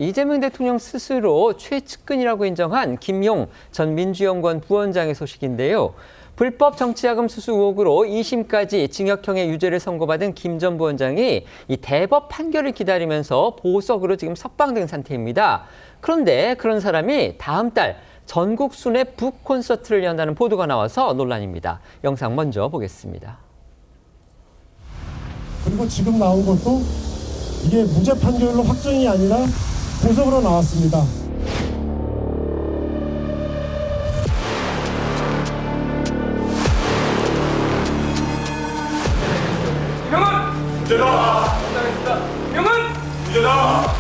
이재명 대통령 스스로 최측근이라고 인정한 김용 전 민주연구원 부원장의 소식인데요. 불법 정치자금 수수 의혹으로 2심까지 징역형의 유죄를 선고받은 김 전 부원장이 이 대법 판결을 기다리면서 보석으로 지금 석방된 상태입니다. 그런데 그런 사람이 다음 달 전국 순회 북 콘서트를 연다는 보도가 나와서 논란입니다. 영상 먼저 보겠습니다. 그리고 지금 나온 것도 이게 무죄 판결로 확정이 아니라 보석으로 나왔습니다. 김용은 무죄다. 김용은 무죄다.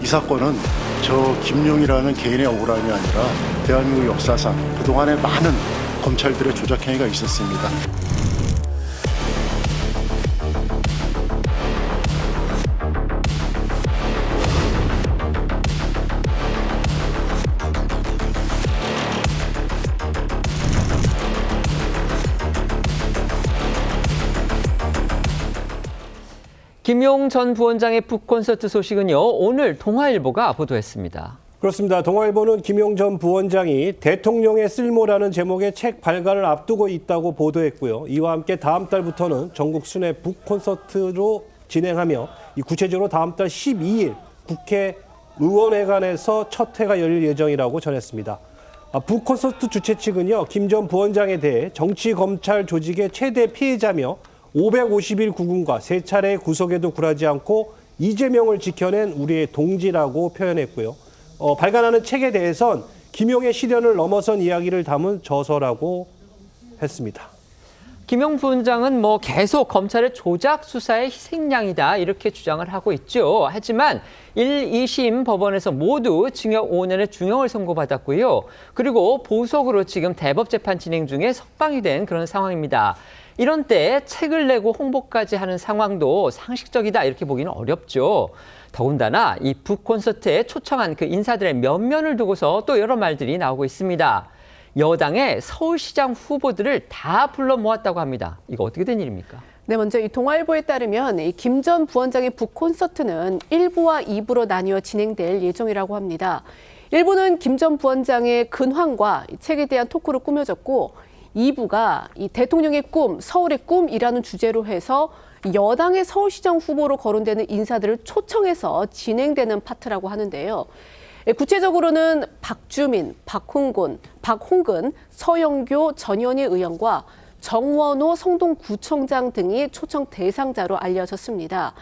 이 사건은 저 김용이라는 개인의 억울함이 아니라 대한민국 역사상 그동안에 많은 검찰들의 조작행위가 있었습니다. 김용 전 부원장의 북콘서트 소식은요, 오늘 동아일보가 보도했습니다. 그렇습니다. 동아일보는 김용 전 부원장이 대통령의 쓸모라는 제목의 책 발간을 앞두고 있다고 보도했고요. 이와 함께 다음 달부터는 전국 순회 북콘서트로 진행하며 구체적으로 다음 달 12일 국회 의원회관에서 첫 회가 열릴 예정이라고 전했습니다. 북콘서트 주최 측은요, 김 전 부원장에 대해 정치검찰 조직의 최대 피해자며 550일 구금과 3차례의 구속에도 굴하지 않고 이재명을 지켜낸 우리의 동지라고 표현했고요. 발간하는 책에 대해선 김용의 시련을 넘어선 이야기를 담은 저서라고 했습니다. 김용 부원장은 계속 검찰의 조작 수사의 희생양이다 이렇게 주장을 하고 있죠. 하지만 1, 2심 법원에서 모두 징역 5년의 중형을 선고받았고요. 그리고 보석으로 지금 대법재판 진행 중에 석방이 된 그런 상황입니다. 이런 때 책을 내고 홍보까지 하는 상황도 상식적이다 이렇게 보기는 어렵죠. 더군다나 이 북콘서트에 초청한 그 인사들의 면면을 두고서 또 여러 말들이 나오고 있습니다. 여당의 서울시장 후보들을 다 불러 모았다고 합니다. 이거 어떻게 된 일입니까? 네, 먼저 이 동아일보에 따르면 이 김 전 부원장의 북콘서트는 1부와 2부로 나뉘어 진행될 예정이라고 합니다. 1부는 김 전 부원장의 근황과 책에 대한 토크로 꾸며졌고 2부가 이 대통령의 꿈, 서울의 꿈이라는 주제로 해서 여당의 서울시장 후보로 거론되는 인사들을 초청해서 진행되는 파트라고 하는데요. 구체적으로는 박주민, 박홍근, 서영교, 전현희 의원과 정원호 성동구청장 등이 초청 대상자로 알려졌습니다.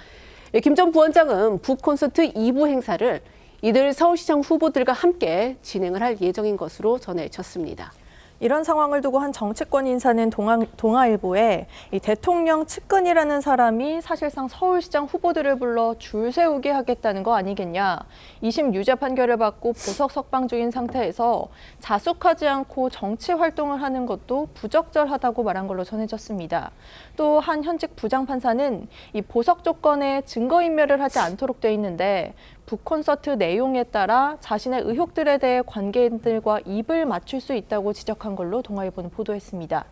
김 전 부원장은 북콘서트 2부 행사를 이들 서울시장 후보들과 함께 진행을 할 예정인 것으로 전해졌습니다. 이런 상황을 두고 한 정치권 인사는 동아일보에 이 대통령 측근이라는 사람이 사실상 서울시장 후보들을 불러 줄 세우게 하겠다는 거 아니겠냐. 2심 유죄 판결을 받고 보석 석방 중인 상태에서 자숙하지 않고 정치 활동을 하는 것도 부적절하다고 말한 걸로 전해졌습니다. 또 한 현직 부장판사는 이 보석 조건에 증거인멸을 하지 않도록 돼 있는데 북콘서트 내용에 따라 자신의 의혹들에 대해 관계인들과 입을 맞출 수 있다고 지적한 걸로 동아일보는 보도했습니다.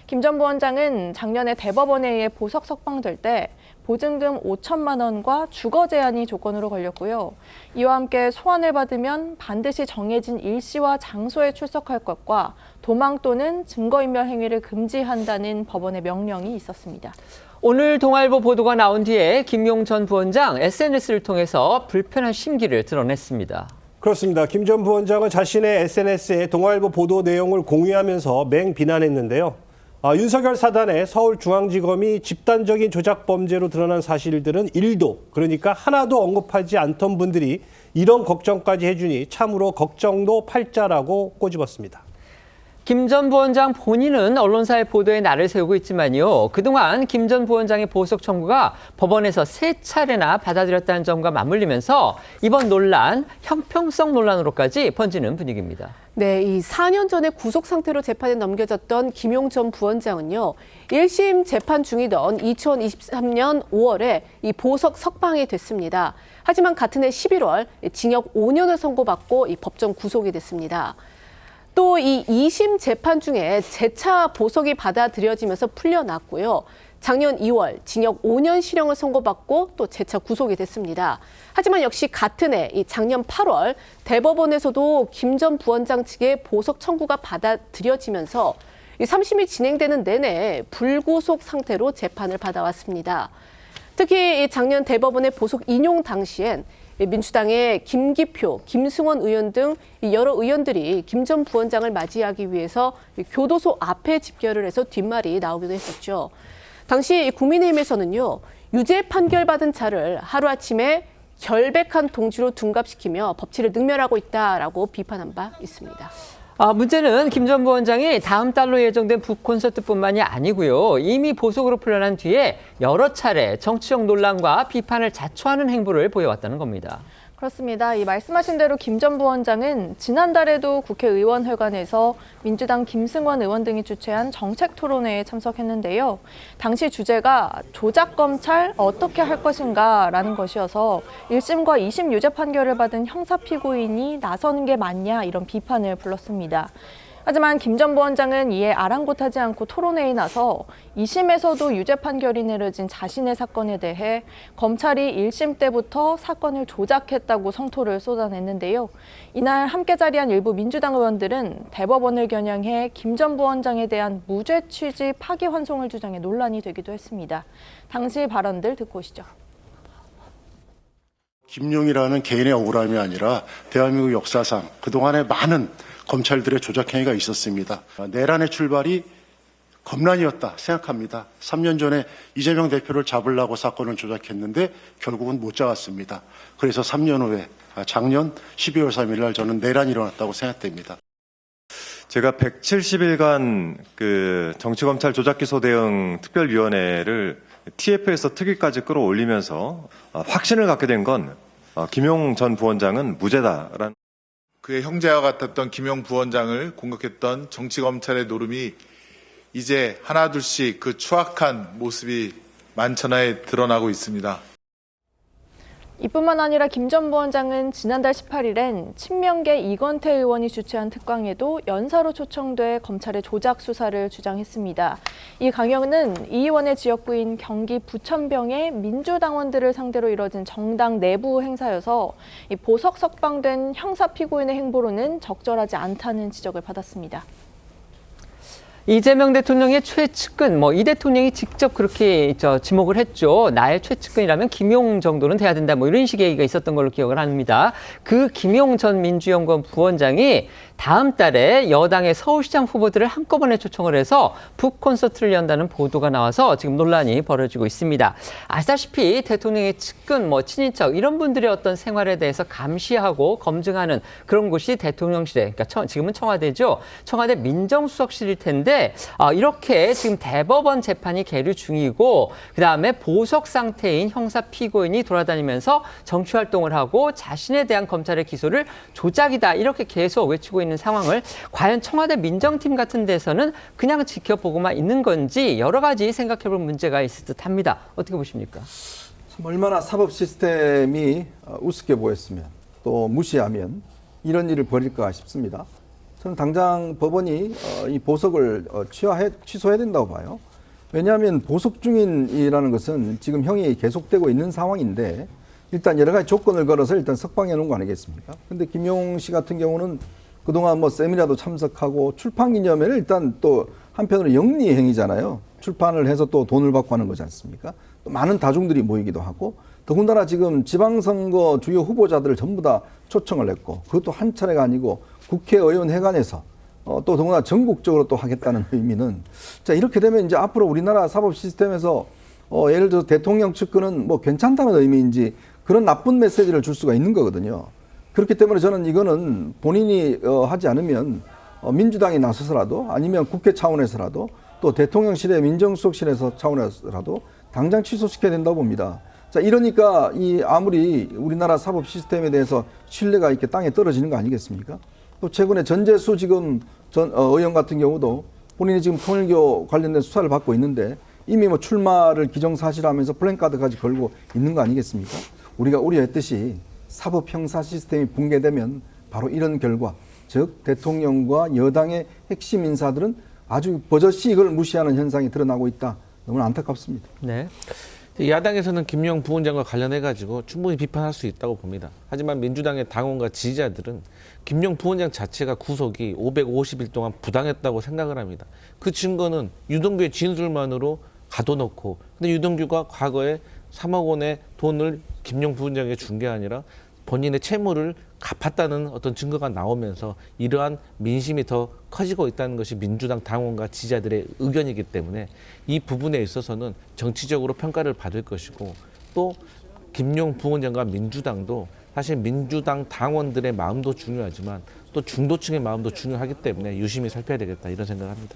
김 전 부원장은 작년에 대법원에 의해 보석 석방될 때 보증금 5천만 원과 주거 제한이 조건으로 걸렸고요. 이와 함께 소환을 받으면 반드시 정해진 일시와 장소에 출석할 것과 도망 또는 증거인멸 행위를 금지한다는 법원의 명령이 있었습니다. 오늘 동아일보 보도가 나온 뒤에 김용 전 부원장 SNS를 통해서 불편한 심기를 드러냈습니다. 그렇습니다. 김 전 부원장은 자신의 SNS에 동아일보 보도 내용을 공유하면서 맹비난했는데요. 윤석열 사단의 서울중앙지검이 집단적인 조작 범죄로 드러난 사실들은 1도, 그러니까 하나도 언급하지 않던 분들이 이런 걱정까지 해주니 참으로 걱정도 팔자라고 꼬집었습니다. 김 전 부원장 본인은 언론사의 보도에 날을 세우고 있지만요. 그동안 김 전 부원장의 보석 청구가 법원에서 3차례나 받아들였다는 점과 맞물리면서 이번 논란, 형평성 논란으로까지 번지는 분위기입니다. 네, 이 4년 전에 구속 상태로 재판에 넘겨졌던 김용 전 부원장은요, 1심 재판 중이던 2023년 5월에 이 보석 석방이 됐습니다. 하지만 같은 해 11월 징역 5년을 선고받고 이 법정 구속이 됐습니다. 또 이 2심 재판 중에 재차 보석이 받아들여지면서 풀려났고요. 작년 2월 징역 5년 실형을 선고받고 또 재차 구속이 됐습니다. 하지만 역시 같은 해 작년 8월 대법원에서도 김 전 부원장 측의 보석 청구가 받아들여지면서 3심이 진행되는 내내 불구속 상태로 재판을 받아왔습니다. 특히 작년 대법원의 보석 인용 당시엔 민주당의 김기표, 김승원 의원 등 여러 의원들이 김 전 부원장을 맞이하기 위해서 교도소 앞에 집결을 해서 뒷말이 나오기도 했었죠. 당시 국민의힘에서는요, 유죄 판결받은 차를 하루아침에 결백한 동지로 둔갑시키며 법치를 능멸하고 있다라고 비판한 바 있습니다. 문제는 김 전 부원장이 다음 달로 예정된 북콘서트뿐만이 아니고요. 이미 보석으로 풀려난 뒤에 여러 차례 정치적 논란과 비판을 자초하는 행보를 보여왔다는 겁니다. 그렇습니다. 이 말씀하신 대로 김 전 부원장은 지난달에도 국회의원회관에서 민주당 김승원 의원 등이 주최한 정책토론회에 참석했는데요. 당시 주제가 조작검찰 어떻게 할 것인가라는 것이어서 1심과 2심 유죄 판결을 받은 형사피고인이 나서는 게 맞냐 이런 비판을 불렀습니다. 하지만 김 전 부원장은 이에 아랑곳하지 않고 토론회에 나서 2심에서도 유죄 판결이 내려진 자신의 사건에 대해 검찰이 1심 때부터 사건을 조작했다고 성토를 쏟아냈는데요. 이날 함께 자리한 일부 민주당 의원들은 대법원을 겨냥해 김 전 부원장에 대한 무죄 취지 파기환송을 주장해 논란이 되기도 했습니다. 당시 발언들 듣고 오시죠. 김용이라는 개인의 억울함이 아니라 대한민국 역사상 그동안에 많은 검찰들의 조작행위가 있었습니다. 내란의 출발이 검란이었다 생각합니다. 3년 전에 이재명 대표를 잡으려고 사건을 조작했는데 결국은 못 잡았습니다. 그래서 3년 후에 작년 12월 3일 날 저는 내란이 일어났다고 생각됩니다. 제가 170일간 그 정치검찰 조작기소 대응 특별위원회를 TF에서 특위까지 끌어올리면서 확신을 갖게 된 건 김용 전 부원장은 무죄다라는 그의 형제와 같았던 김용 부원장을 공격했던 정치검찰의 노름이 이제 하나둘씩 그 추악한 모습이 만천하에 드러나고 있습니다. 이뿐만 아니라 김 전 부원장은 지난달 18일엔 친명계 이건태 의원이 주최한 특광에도 연사로 초청돼 검찰의 조작 수사를 주장했습니다. 이 강연은 이 의원의 지역구인 경기 부천병의 민주당원들을 상대로 이뤄진 정당 내부 행사여서 이 보석 석방된 형사 피고인의 행보로는 적절하지 않다는 지적을 받았습니다. 이재명 대통령의 최측근, 이 대통령이 직접 그렇게 지목을 했죠. 나의 최측근이라면 김용 정도는 돼야 된다. 이런 식의 얘기가 있었던 걸로 기억을 합니다. 그 김용 전 민주연구원 부원장이 다음 달에 여당의 서울시장 후보들을 한꺼번에 초청을 해서 북콘서트를 연다는 보도가 나와서 지금 논란이 벌어지고 있습니다. 아시다시피 대통령의 측근, 친인척 이런 분들의 어떤 생활에 대해서 감시하고 검증하는 그런 곳이 대통령실에, 그러니까 지금은 청와대죠. 청와대 민정수석실일 텐데 이렇게 지금 대법원 재판이 계류 중이고 그다음에 보석 상태인 형사 피고인이 돌아다니면서 정치 활동을 하고 자신에 대한 검찰의 기소를 조작이다 이렇게 계속 외치고 있는 상황을 과연 청와대 민정팀 같은 데서는 그냥 지켜보고만 있는 건지 여러 가지 생각해볼 문제가 있을 듯합니다. 어떻게 보십니까? 얼마나 사법 시스템이 우습게 보였으면 또 무시하면 이런 일을 벌일까 싶습니다. 저는 당장 법원이 이 보석을 취소해야 된다고 봐요. 왜냐하면 보석 중인이라는 것은 지금 형이 계속되고 있는 상황인데 일단 여러 가지 조건을 걸어서 일단 석방해 놓은 거 아니겠습니까? 근데 김용 씨 같은 경우는 그동안 세미나도 참석하고 출판 기념회를 일단 또 한편으로 영리 행위잖아요. 출판을 해서 또 돈을 받고 하는 거지 않습니까? 또 많은 다중들이 모이기도 하고 더군다나 지금 지방선거 주요 후보자들을 전부 다 초청을 했고 그것도 한 차례가 아니고 국회의원회관에서 또 더구나 전국적으로 또 하겠다는 의미는 자 이렇게 되면 이제 앞으로 우리나라 사법 시스템에서 예를 들어 대통령 측근은 괜찮다는 의미인지 그런 나쁜 메시지를 줄 수가 있는 거거든요. 그렇기 때문에 저는 이거는 본인이 하지 않으면 민주당이 나서서라도 아니면 국회 차원에서라도 또 대통령실의 민정수석실에서 차원에서라도 당장 취소시켜야 된다고 봅니다. 자, 이러니까 아무리 우리나라 사법 시스템에 대해서 신뢰가 이렇게 땅에 떨어지는 거 아니겠습니까? 또 최근에 전재수 지금 의원 같은 경우도 본인이 지금 통일교 관련된 수사를 받고 있는데 이미 출마를 기정사실하면서 플랜카드까지 걸고 있는 거 아니겠습니까? 우리가 우려했듯이 사법 형사 시스템이 붕괴되면 바로 이런 결과, 즉 대통령과 여당의 핵심 인사들은 아주 버젓이 이걸 무시하는 현상이 드러나고 있다. 너무 안타깝습니다. 네. 야당에서는 김용 부원장과 관련해가지고 충분히 비판할 수 있다고 봅니다. 하지만 민주당의 당원과 지지자들은 김용 부원장 자체가 구속이 550일 동안 부당했다고 생각을 합니다. 그 증거는 유동규의 진술만으로 가둬놓고, 근데 유동규가 과거에 3억 원의 돈을 김용 부원장에게 준 게 아니라 본인의 채무를 갚았다는 어떤 증거가 나오면서 이러한 민심이 더 커지고 있다는 것이 민주당 당원과 지지자들의 의견이기 때문에 이 부분에 있어서는 정치적으로 평가를 받을 것이고, 또 김용 부원장과 민주당도 사실 민주당 당원들의 마음도 중요하지만 또 중도층의 마음도 중요하기 때문에 유심히 살펴야 되겠다, 이런 생각을 합니다.